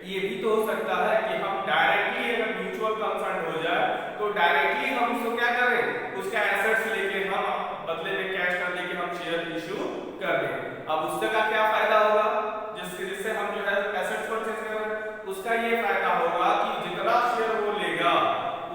ये भी तो हो सकता है कि हम डायरेक्टली अगर म्यूचुअल कंसर्न हो जाए तो डायरेक्टली हम उसको क्या करें, उसका एसेट्स लेके हम बदले में कैश कर लेके हम शेयर इशू कर दें। अब उससे का क्या फायदा होगा, जिससे हम जो है एसेट्स परचेज कर रहे हैं, उसका ये फायदा होगा कि जितना शेयर वो लेगा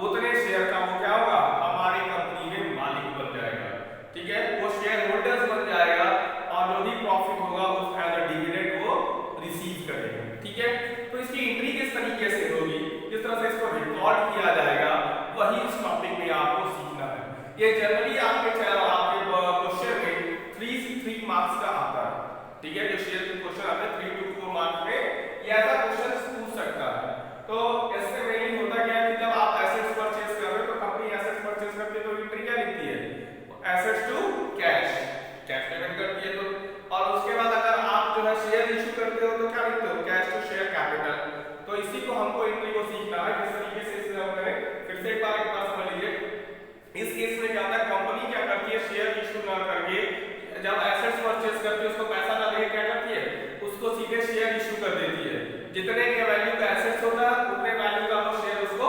उतने शेयर का वो क्या होगा, हमारी कंपनी में मालिक बन जाएगा। ठीक है, वो शेयर होल्डर्स बन जाएगा और जो भी प्रॉफिट होगा उस एज अ डिविडेंड वो रिसीव करेगा। ठीक है, तो इसकी एंट्री किस तरीके से होगी, किस तरह से इसको रिकॉर्ड किया जाएगा, वही इस टॉपिक में आपको सीखना है। ये जनरली आपके क्वेश्चन में 3 से 3 मार्क्स का आता है। ठीक है, जो शेयर के क्वेश्चन आते हैं 3 to 4 मार्क्स में, ये ऐसा क्वेश्चन पूछ सकता है। तो इससे मेनली होता क्या है कि जब आप एसेट्स परचेज कर रहे हो तो कंपनी एसेट्स परचेज करती है तो एंट्री क्या लिखती है, assets to cash, cash payment करती है। तो और उसके बाद अगर आप जो है शेयर इशू करते हो तो क्या लिखते हो, कैश टू शेयर कैपिटल। तो इसी को हमको एंट्री को सीखना है किस तरीके से इसे हम करें। फिर से एक बार समझ लीजिए, इस केस में क्या होता है, कंपनी क्या करती है, शेयर इशू ना करके जब एसेट्स परचेज करती है उसको पैसा ना देके क्या करती है, उसको सीधे शेयर इशू कर देती है। जितने के वैल्यू का एसेट्स होता है उतने वैल्यू का वो शेयर उसको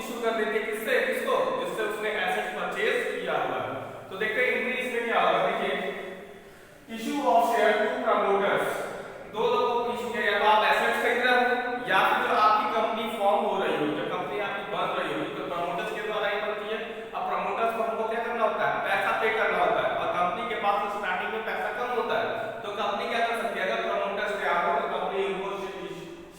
इशू कर देती है। किससे, किसको, जिससे उसने एसेट्स परचेज किया हुआ है। तो देखते हैं एंट्री इसमें क्या होगा। देखिए, issue of share to promoters, दो लोगों को इशू किया, या तो आप एसेट्स खरीद रहे हो या फिर जो आपकी कंपनी फॉर्म हो रही हो, जब कंपनी आपकी बन रही होगी तो प्रमोटर्स के द्वारा ही बनती है। अब प्रमोटर्स को हमको क्या करना होता है, पैसा पे करना होता है, और कंपनी के पास तो स्टार्टिंग में पैसा कम होता है, तो कंपनी क्या कर सकती है, अगर प्रमोटर्स तैयार हो तो कंपनी उनको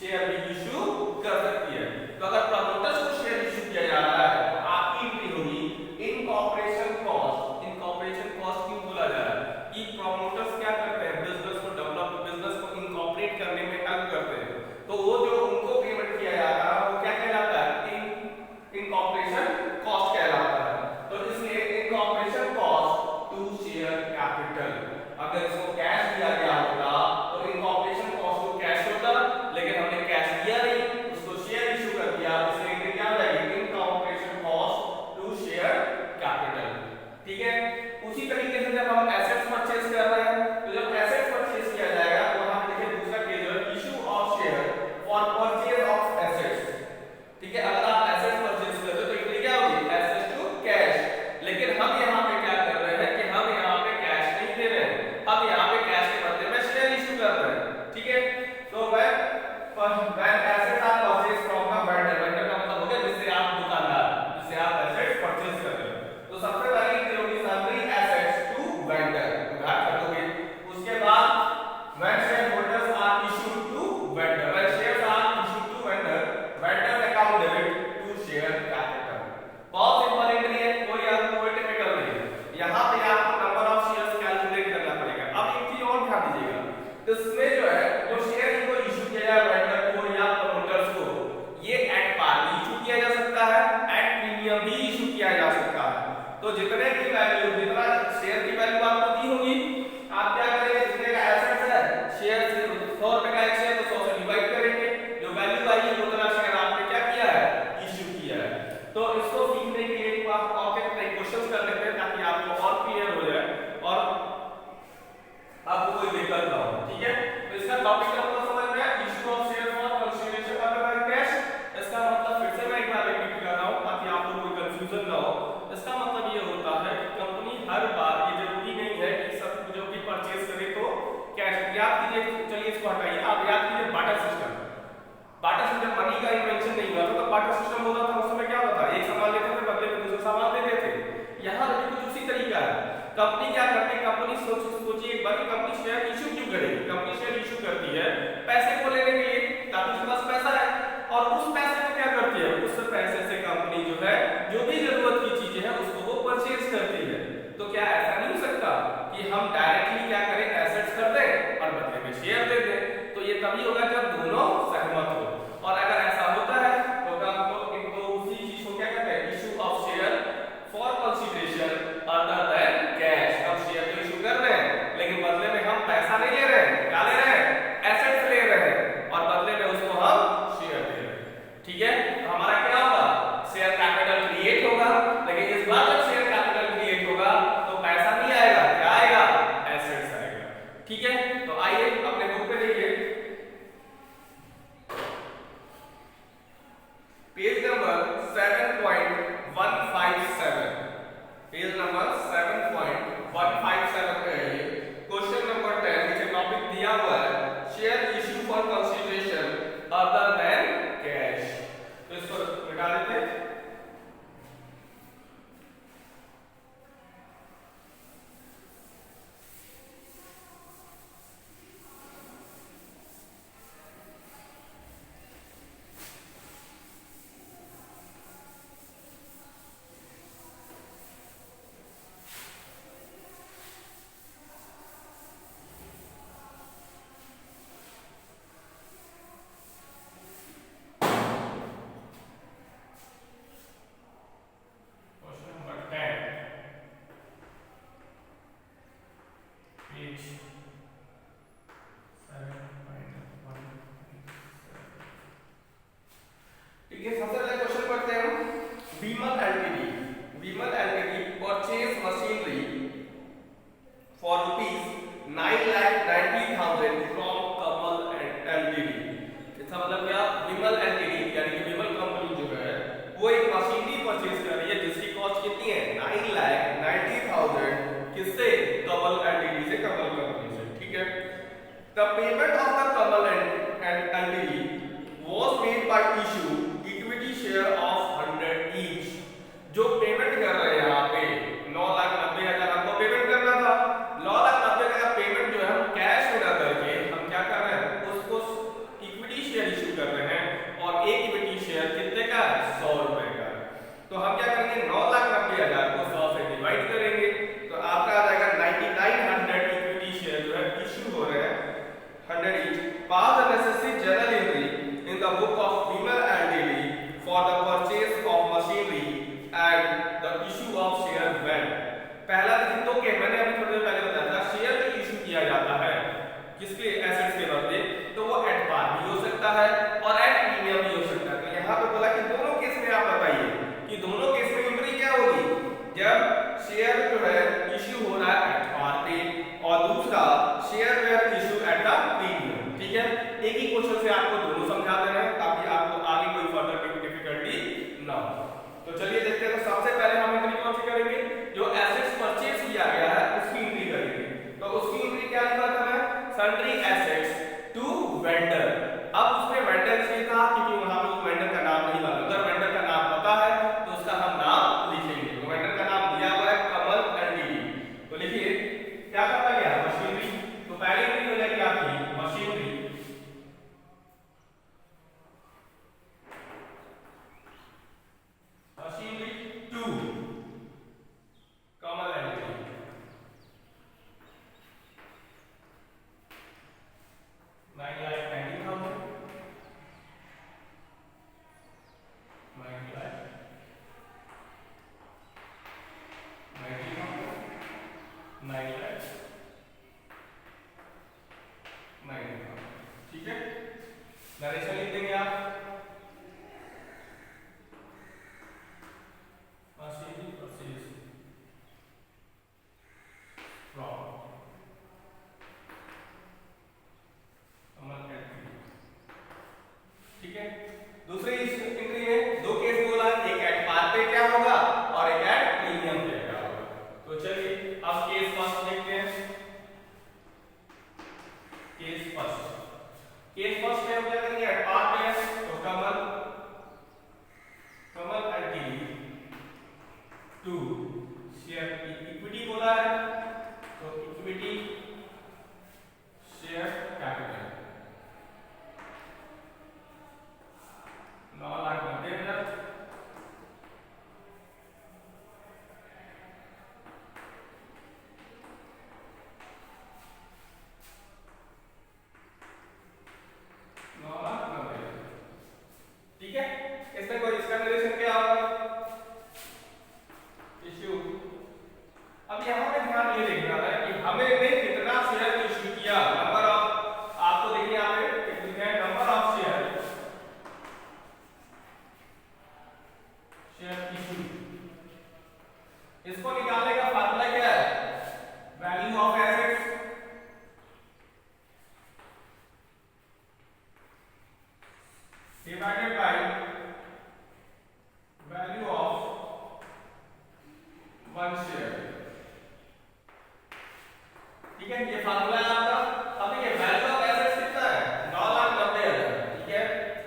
शेयर भी इशू कर सकती है। तो अगर प्रमोटर्स को शेयर इशू किया जा रहा है तो आपकी एंट्री होगी इनकॉर्पोरेशन कॉस्ट। इनकॉर्पोरेशन कॉस्ट क्यों बोला जा रहा है कि प्रमोटर्स क्या करते हैं, बिजनेस को डेवलप, बिजनेस को इनकॉर्पोरेट करने में हेल्प करते हैं। तो वो जो उनको पेमेंट किया जा रहा है वो क्या कहलाता है, इनकॉर्पोरेशन कॉस्ट कहलाता है। तो इसलिए incorporation cost to share capital, अगर इसको कैश दिया गया होता तो इनकॉर्पोरेशन कॉस्ट को कैश होता, लेकिन हमने कैश दिया नहीं, उसको शेयर इशू कर दिया, इसलिए एंट्री क्या हो जाएगी, incorporation cost to share capital. ठीक है, उसी तरीके से जब हम एसेट्स परचेज कर रहे हैं तो जब एसेट्स परचेज किया जाएगा तो हम देखिए दूसरा केस है, issue of share for purchase of assets. ठीक है, अगर आप एसेट्स परचेज कर रहे हो तो एंट्री क्या होगी, एसेट्स टू कैश। लेकिन हम यहाँ पे क्या कर रहे हैं कि हम यहाँ पे कैश नहीं दे रहे हैं, हम यहाँ पे कैश के बदले में शेयर इशू कर रहे हैं। ठीक है, तो when assets are purchased from the vendor, vendor का मतलब हो गया जिससे आप दुकानदार, जिससे आप एसेट्स परचेज कर रहे हो, तो सबसे पहले एंट्री होगी सैलरी एसेट्स टू वेंडर, उधार खरीदोगे। उसके बाद when shareholders are issued to vendor, when shares are issued to vendor, vendor's account debit to share capital। बहुत सिंपल एंट्री है, कोई टिपिकल नहीं है। यहाँ पे आपको नंबर ऑफ शेयर्स कैलकुलेट करना पड़ेगा। अब एक चीज और ध्यान दीजिएगा, इसमें जो है जो शेयर इनको इशू किया जाए वेंडर को या प्रमोटर्स को, ये एट पार भी इशू किया जा सकता है, एट प्रीमियम भी इशू किया जा सकता है। तो जितने की वैल्यू, जितना शेयर की वैल्यू आपको दी होगी, आप क्या करेंगे, जितने का एसेट्स है, शेयर 100 रुपए का एक शेयर तो 100 से डिवाइड करेंगे, जो वैल्यू आई है उतना शेयर आपने क्या किया है, इशू किया है। तो इसको सीखने के लिए आप और क्वेश्चंस कर लेते हैं ताकि आपको और क्लियर हो जाए और आपको कोई दिक्कत ना हो। ठीक है, तो इसका टॉपिक आपको समझ में आया, issue of share for consideration other cash. इसका मतलब फिर से मैं एक बार रिपीट कर रहा हूं ताकि आप लोगों को कंफ्यूजन ना हो। इसका मतलब ये होता है कि कंपनी हर बार, ये जरूरी नहीं है कि सब जो भी परचेज करे तो कैश, याद कीजिए, चलिए इसको हटाइए, आप याद कीजिए बाटा सिस्टम। बाटा सिस्टम मनी का इन्वेंशन नहीं हुआ था, तो बाटा सिस्टम होता था, उस समय क्या होता था, एक सामान लेते थे बदले में दूसरा सामान देते थे। यहाँ भी कुछ उसी तरीका है। कंपनी क्या करती है, कंपनी सोचिए एक बार कि कंपनी शेयर इशू क्यों करेगी, कंपनी शेयर इशू करती है पैसे को लेने के लिए, ताकि उसके पास पैसा है, और उस पैसे को क्या करती है, उस पैसे से कंपनी जो है जो भी जरूरत की चीजें हैं उसको वो ठीक है, सबसे पहले क्वेश्चन पढ़ते हैं हम। Vimal LTD, Vimal LTD purchase machinery for rupees 9,90,000 from Kamal LTD. इसका मतलब क्या, विमल एलटीडी यानी कि विमल कंपनी जो है वो एक मशीनरी परचेज कर रही है जिसकी कॉस्ट कितनी है 9,90,000 किससे, कमल एलटीडी से, कमल कंपनी से। ठीक है, the payment of the Kamal LTD was made by issue equity share of 100 each। जो पेमेंट कर रहे हैं यहाँ पे 9,90,000 हमको पेमेंट करना था, 9,90,000 का पेमेंट जो है हम कैश में ना करके हम क्या कर रहे हैं, उसको इक्विटी शेयर इशू कर रहे हैं और एक इक्विटी शेयर कितने का है, 100 रुपए का। तो हम क्या करेंगे, 9,90,000 को 100 से डिवाइड करेंगे तो आपका आ जाएगा 9,900 इक्विटी शेयर जो है इशू हो रहे हैं 100 each। pass the necessary journal entry in the book of Vimal LTD for the purchase of machinery and the issue of share when। पहला तो के मैंने अभी थोड़ी देर पहले बताया था, शेयर जो इशू किया जाता है किसके, एसेट्स के बदले, तो वो एट पार भी हो सकता है और एट प्रीमियम भी हो सकता है। तो यहाँ पे बोला कि दोनों केस में आप बताइए कि दोनों केस में एंट्री क्या होगी, जब शेयर जो है इशू हो रहा है एट पार पे और दूसरा share were issue at the premium. ठीक है, एक ही क्वेश्चन से आपको दोनों समझा देना है ताकि आपको आगे कोई फर्दर डिफिकल्टी ना हो। तो चलिए देखते हैं, तो सबसे पहले हम एंट्री कौन सी करेंगे, जो एसेट्स परचेज किया गया है उसकी एंट्री करेंगे। तो उसकी एंट्री क्या लिखा था मैं, सन्ड्री एसेट्स टू वेंडर। अब उसमें वेंडर इसलिए था क्योंकि वहां पे वेंडर का नाम नहीं मालूम, अगर वेंडर का नाम पता है तो उसका हम नाम लिखेंगे। तो वेंडर का नाम दिया हुआ है कमल एलटीडी, तो लिखिए क्या करना गया, मशीनरी। तो पहली एंट्री हो जाएगी आपकी machinery, machinery to Kamal LTD. ठीक है, नरेशन लिख देंगे आप, machinery purchase from Kamal LTD. ठीक है, दूसरी एंट्री में दो केस बोला, एक एट पार पे क्या होगा और एक एट प्रीमियम पे क्या होगा। तो चलिए अब केस फर्स्ट देखते हैं। केस फर्स्ट, केस फर्स्ट में हम क्या करेंगे, एट पार पे है तो कमल एलटीडी टू शेयर इक्विटी बोला है तो इक्विटी शेयर कैपिटल 9,90,000 9,90,000। ठीक है, इसमें कोई इसका रिलेशन क्या होगा, इश्यू। अब यहाँ पे ध्यान ये देखना है कि हमें ने कितना शेयर इश्यू किया, नंबर ऑफ, आपको देखिए यहाँ पे लिखा है नंबर ऑफ शेयर इश्यू। इसको निकालने का फार्मूला क्या है, value of assets divided by value of one share. ठीक है, ये फार्मूला है आपका। अब देखिए वैल्यू ऑफ एसेट्स कितना है, 9,90,000। ठीक है,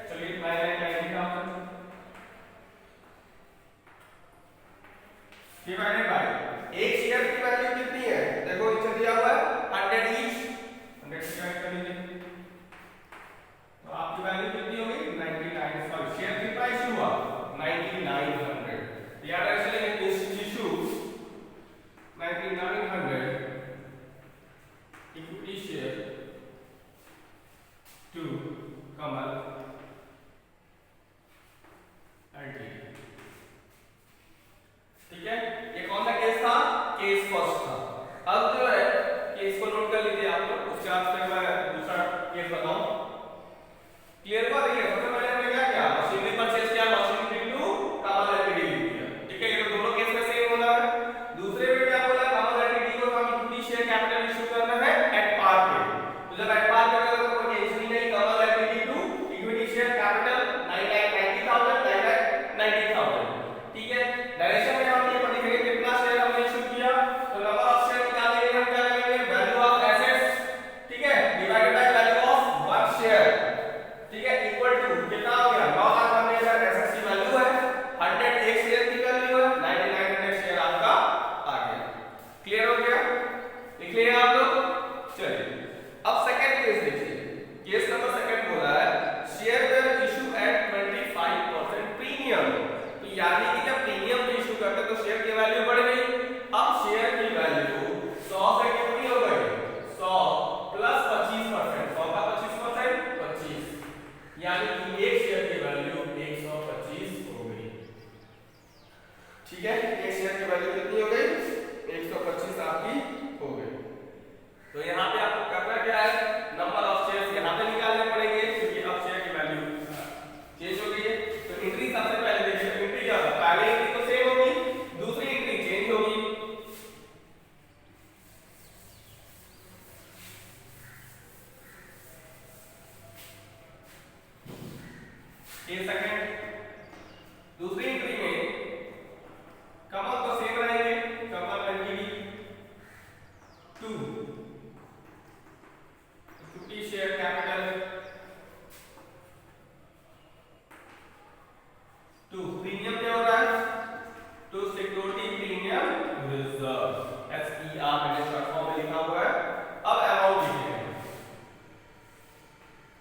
चलिए मैं लिखता हूं डिवाइडेड बाय एक शेयर की वैल्यू कितनी है, देखो इसे दिया हुआ है 100 ईच, 100 डिवाइड कर लीजिए तो आपकी वैल्यू कितनी होगी 99। सॉरी, शेयर कितना इशू हुआ 9,900। याद रख लेंगे issue 9,900 equity share to Kamal LTD. ठीक है, ये कौन यानी कि एक शेयर की वैल्यू 125 हो गई। ठीक है, एक शेयर की वैल्यू कितनी हो गई? 125 आपकी हो गई। तो यहाँ पे आपको करना क्या है, नंबर ऑफ शेयर्स यहाँ पे निकालने पड़ेंगे क्योंकि अब शेयर की वैल्यू चेंज हो गई है। तो एंट्री सबसे पहले देखिए, एंट्री क्या होगा, पहले एंट्री तो सेम होगी, दूसरी एंट्री चेंज होगी। एक सेकंड, दूसरी एंट्री में कमल तो सेम रहेंगे, Kamal entry 2 50 share capital 2, premium क्या हो रहा है, to security premium reserve, SPR मैंने शॉर्ट फॉर्म में लिखा हुआ है। अब अमाउंट लिखेंगे,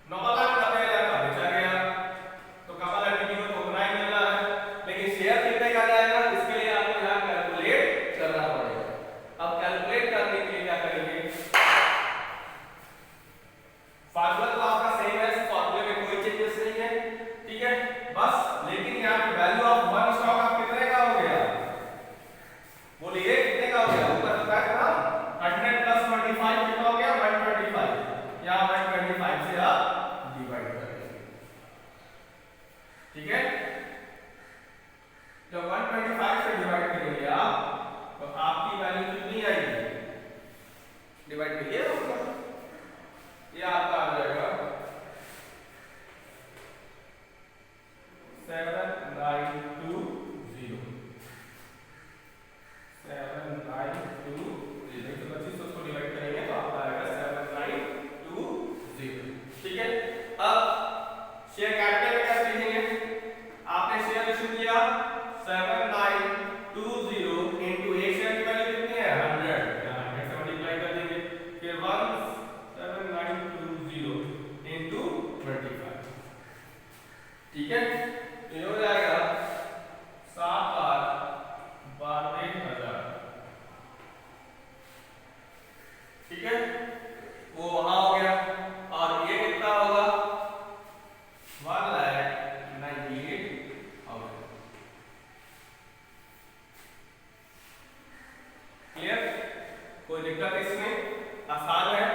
9 लाख का पहले का बेचा गया तो कमल एंटिटी को टोकन ही मिल रहा है, लेकिन शेयर कितने का जाएगा इसके लिए आपको यहाँ कैलकुलेट करना पड़ेगा। अब कैलकुलेट करने के लिए क्या करेंगे, फार्मूला तो आपका सेम है, फार्मूले में कोई चेंजेस नहीं है, ठीक है बस, लेकिन यहाँ पे वैल्यू ऑफ वन स्टॉक आप कितने का हो गया, बोलिए कितने का हो गया, ऊपर बताया था ना 100 प्लस 25 कितना हो गया 125, यहाँ 125 से आप डिवाइड करेंगे। ठीक है, जब 125 से डिवाइड करेंगे आप तो आपकी वैल्यू कितनी आएगी, डिवाइड करिए ये आपका आ जाएगा 7920, 7920 तो 25 उसको डिवाइड करेंगे तो आपका आएगा 7920। ठीक है, अब शेयर कैपिटल में कैसे लिखेंगे, आपने शेयर इशू किया 7920 इनटू एक शेयर की वैल्यू कितनी है 100, यहाँ 100 से मल्टीप्लाई कर देंगे, फिर 17920 इनटू 25। ठीक है, तो ये हो जाएगा 7,92,000। ठीक है, वो वहां हो गया, और ये कितना होगा 1,98,000। क्लियर, कोई दिक्कत इसमें, आसान है।